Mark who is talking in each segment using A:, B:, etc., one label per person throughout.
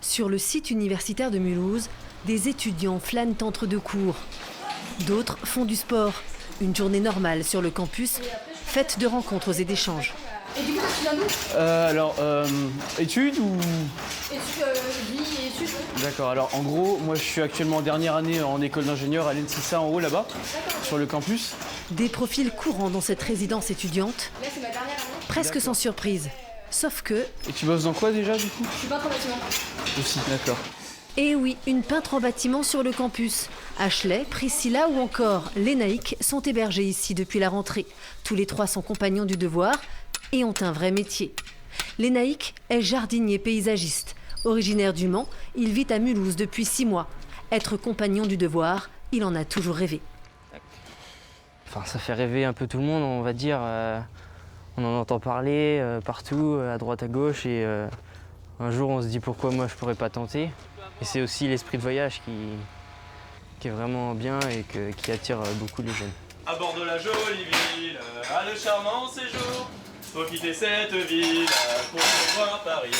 A: Sur le site universitaire de Mulhouse, des étudiants flânent entre deux cours. D'autres font du sport. Une journée normale sur le campus, faite de rencontres et d'échanges.
B: Et du coup, tu viens d'où
C: Études ou...
B: Vie et études.
C: D'accord, alors en gros, moi je suis actuellement en dernière année en école d'ingénieur à l'ENSISA en haut là-bas, sur le campus.
A: Des profils courants dans cette résidence étudiante,
B: Là, c'est ma dernière année.
A: presque sans surprise. Sauf que...
C: Et tu bosses dans quoi déjà du coup?
B: Je suis peintre en bâtiment.
C: Aussi, d'accord.
A: Et oui, une peintre en bâtiment sur le campus. Ashley, Priscilla ou encore Lénaïque sont hébergés ici depuis la rentrée. Tous les trois sont compagnons du devoir et ont un vrai métier. Lénaïque est jardinier paysagiste. Originaire du Mans, il vit à Mulhouse depuis 6 mois. Être compagnon du devoir, il en a toujours rêvé.
D: Enfin, ça fait rêver un peu tout le monde, on va dire. On en entend parler partout, à droite, à gauche. Et un jour, on se dit pourquoi moi je pourrais pas tenter. Et c'est aussi l'esprit de voyage qui est vraiment bien et qui attire beaucoup les jeunes.
E: À bord de la jolie ville, à le charmant séjour, faut quitter cette ville pour revoir Paris.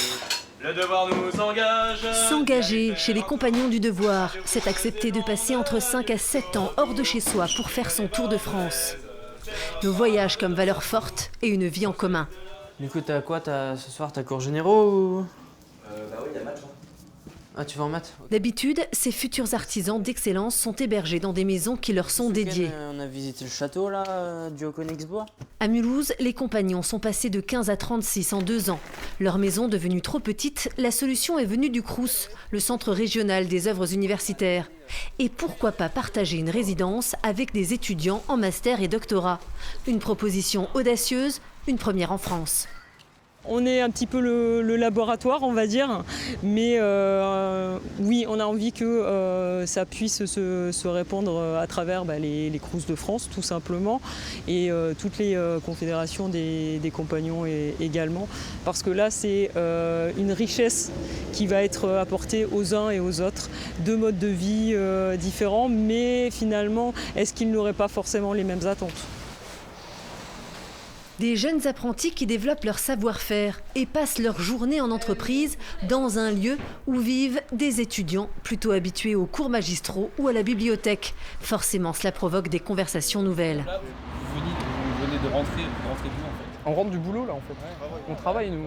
E: Le devoir nous engage.
A: S'engager chez les compagnons du devoir, c'est accepter de passer entre 5 à 7 ans hors de chez soi pour faire son tour de France. Le voyage comme valeur forte et une vie en commun.
D: Du coup, t'as quoi ce soir? T'as cours généraux ou...
F: Bah oui, il y a match.
D: Ah, tu vas en maths?
A: D'habitude, ces futurs artisans d'excellence sont hébergés dans des maisons qui leur sont dédiées.
D: On a visité le château là, du Haut-Königsbourg.
A: À Mulhouse, les compagnons sont passés de 15 à 36 en 2 ans. Leur maison devenue trop petite, la solution est venue du Crous, le centre régional des œuvres universitaires. Et pourquoi pas partager une résidence avec des étudiants en master et doctorat? Une proposition audacieuse, une première en France.
G: On est un petit peu le laboratoire, on va dire, mais oui, on a envie que ça puisse se répandre à travers les Crous de France, tout simplement, et toutes les confédérations des compagnons également, parce que là, c'est une richesse qui va être apportée aux uns et aux autres, 2 modes de vie différents, mais finalement, est-ce qu'ils n'auraient pas forcément les mêmes attentes ?
A: Des jeunes apprentis qui développent leur savoir-faire et passent leur journée en entreprise dans un lieu où vivent des étudiants plutôt habitués aux cours magistraux ou à la bibliothèque. Forcément, cela provoque des conversations nouvelles.
C: Là, vous venez de rentrer d'où en fait?
H: On rentre du boulot là en fait. On travaille nous.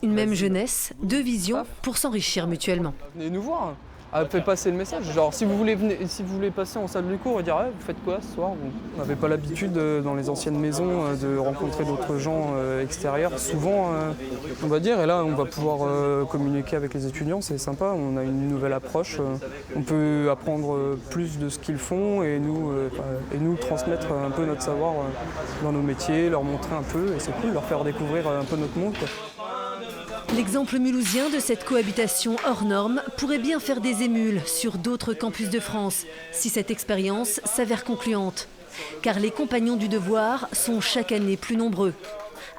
A: Une même jeunesse, 2 visions pour s'enrichir mutuellement.
H: Venez nous voir. Faites passer le message. Genre si vous voulez passer en salle de cours et dire vous faites quoi ce soir? On n'avait pas l'habitude dans les anciennes maisons de rencontrer d'autres gens extérieurs. Souvent on va dire, et là on va pouvoir communiquer avec les étudiants, c'est sympa, on a une nouvelle approche. On peut apprendre plus de ce qu'ils font et nous transmettre un peu notre savoir dans nos métiers, leur montrer un peu, et c'est cool, leur faire découvrir un peu notre monde, quoi.
A: L'exemple mulhousien de cette cohabitation hors norme pourrait bien faire des émules sur d'autres campus de France, si cette expérience s'avère concluante. Car les compagnons du devoir sont chaque année plus nombreux.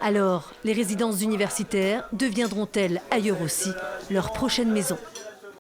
A: Alors, les résidences universitaires deviendront-elles ailleurs aussi leur prochaine maison ?